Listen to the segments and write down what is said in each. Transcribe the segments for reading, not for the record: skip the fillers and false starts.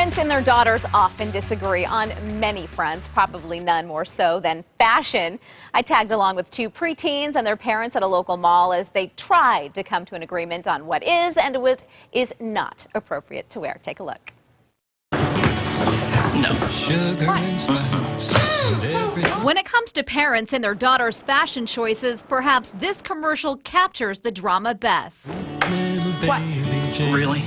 Parents and their daughters often disagree on many fronts, probably none more so than fashion. I tagged along with two preteens and their parents at a local mall as they tried to come to an agreement on what is and what is not appropriate to wear. Take a look. No. Sugar and spice. When it comes to parents and their daughters' fashion choices, perhaps this commercial captures the drama best. What? Really?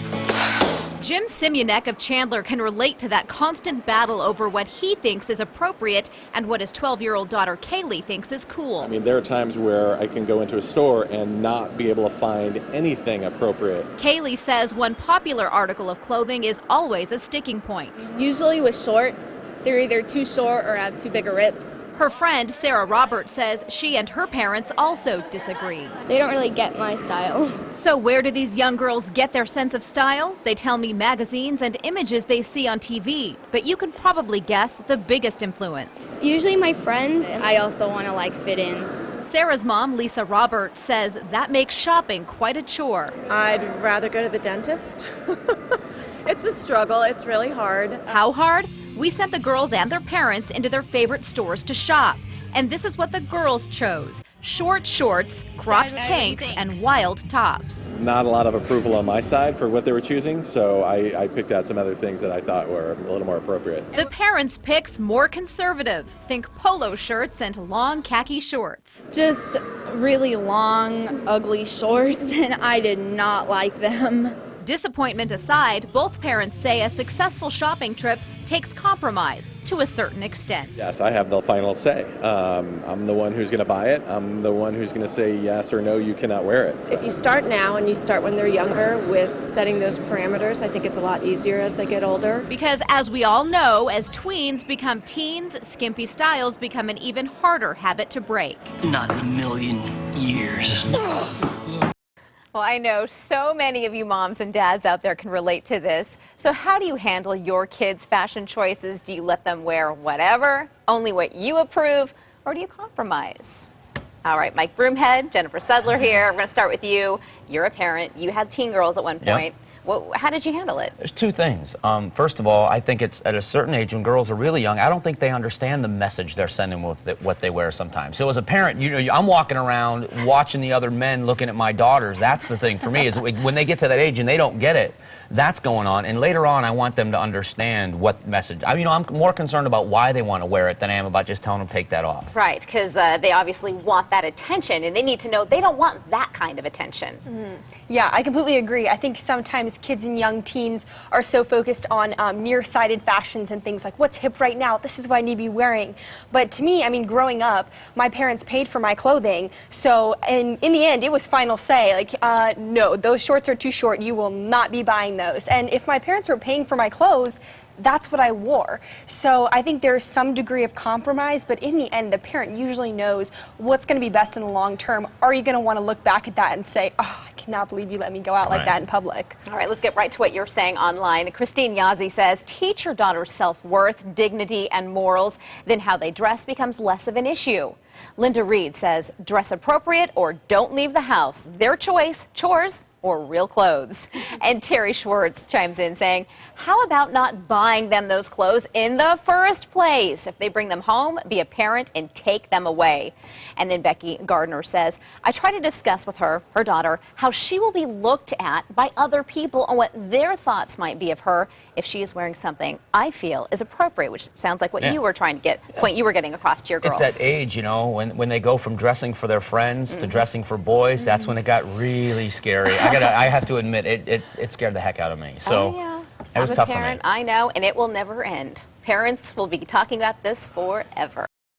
Jim Simunek of Chandler can relate to that constant battle over what he thinks is appropriate and what his 12-year-old daughter Kaylee thinks is cool. I mean, there are times where I can go into a store and not be able to find anything appropriate. Kaylee says one popular article of clothing is always a sticking point. Usually with shorts, they're either too short or have too big of rips. Her friend Sarah Roberts says she and her parents also disagree. They don't really get my style. So where do these young girls get their sense of style? They tell me magazines and images they see on TV. But you can probably guess the biggest influence. Usually my friends. I also want to fit in. Sarah's mom, Lisa Roberts, says that makes shopping quite a chore. I'd rather go to the dentist. It's a struggle. It's really hard. How hard? We sent the girls and their parents into their favorite stores to shop. And this is what the girls chose: short shorts, cropped tanks, and wild tops. Not a lot of approval on my side for what they were choosing, so I picked out some other things that I thought were a little more appropriate. The parents' picks more conservative. Think polo shirts and long khaki shorts. Just really long, ugly shorts, and I did not like them. Disappointment aside, both parents say a successful shopping trip takes compromise to a certain extent. Yes, I have the final say. I'm the one who's going to buy it. I'm the one who's going to say yes or no, you cannot wear it. If you start now and you start when they're younger with setting those parameters, I think it's a lot easier as they get older. Because as we all know, as tweens become teens, skimpy styles become an even harder habit to break. Not in a million years. Well, I know so many of you moms and dads out there can relate to this. So how do you handle your kids' fashion choices? Do you let them wear whatever, only what you approve, or do you compromise? All right, Mike Broomhead, Jennifer Sedler here. We're going to start with you. You're a parent. You had teen girls at one point. Yep. How did you handle it? There's two things. First of all, I think it's at a certain age when girls are really young, I don't think they understand the message they're sending with what they wear sometimes. So as a parent, I'm walking around watching the other men looking at my daughters. That's the thing for me, is when they get to that age and they don't get it, that's going on. And later on, I want them to understand what message. I'm more concerned about why they want to wear it than I am about just telling them to take that off. Right, because they obviously want that attention, and they need to know they don't want that kind of attention. Mm-hmm. Yeah, I completely agree. I think sometimes kids and young teens are so focused on nearsighted fashions and things like, what's hip right now? This is what I need to be wearing. But to me, growing up, my parents paid for my clothing. So in the end, it was final say. No, those shorts are too short. You will not be buying those. And if my parents were paying for my clothes, that's what I wore. So I think there's some degree of compromise, but in the end, the parent usually knows what's going to be best in the long term. Are you going to want to look back at that and say, oh, I cannot believe you let me go out like that in public? All right, let's get right to what you're saying online. Christine Yazzie says, teach your daughter's self-worth, dignity, and morals. Then how they dress becomes less of an issue. Linda Reed says, dress appropriate or don't leave the house. Their choice, chores or real clothes. And Terry Schwartz chimes in saying, how about not buying them those clothes in the first place? If they bring them home, be a parent and take them away. And then Becky Gardner says, I try to discuss with her daughter, how she will be looked at by other people and what their thoughts might be of her if she is wearing something I feel is appropriate, which sounds like what you were trying to get, point you were getting across to your girls. It's that age, when they go from dressing for their friends to dressing for boys, that's when it got really scary. I have to admit, it scared the heck out of me. So it was tough for me. I know, and it will never end. Parents will be talking about this forever.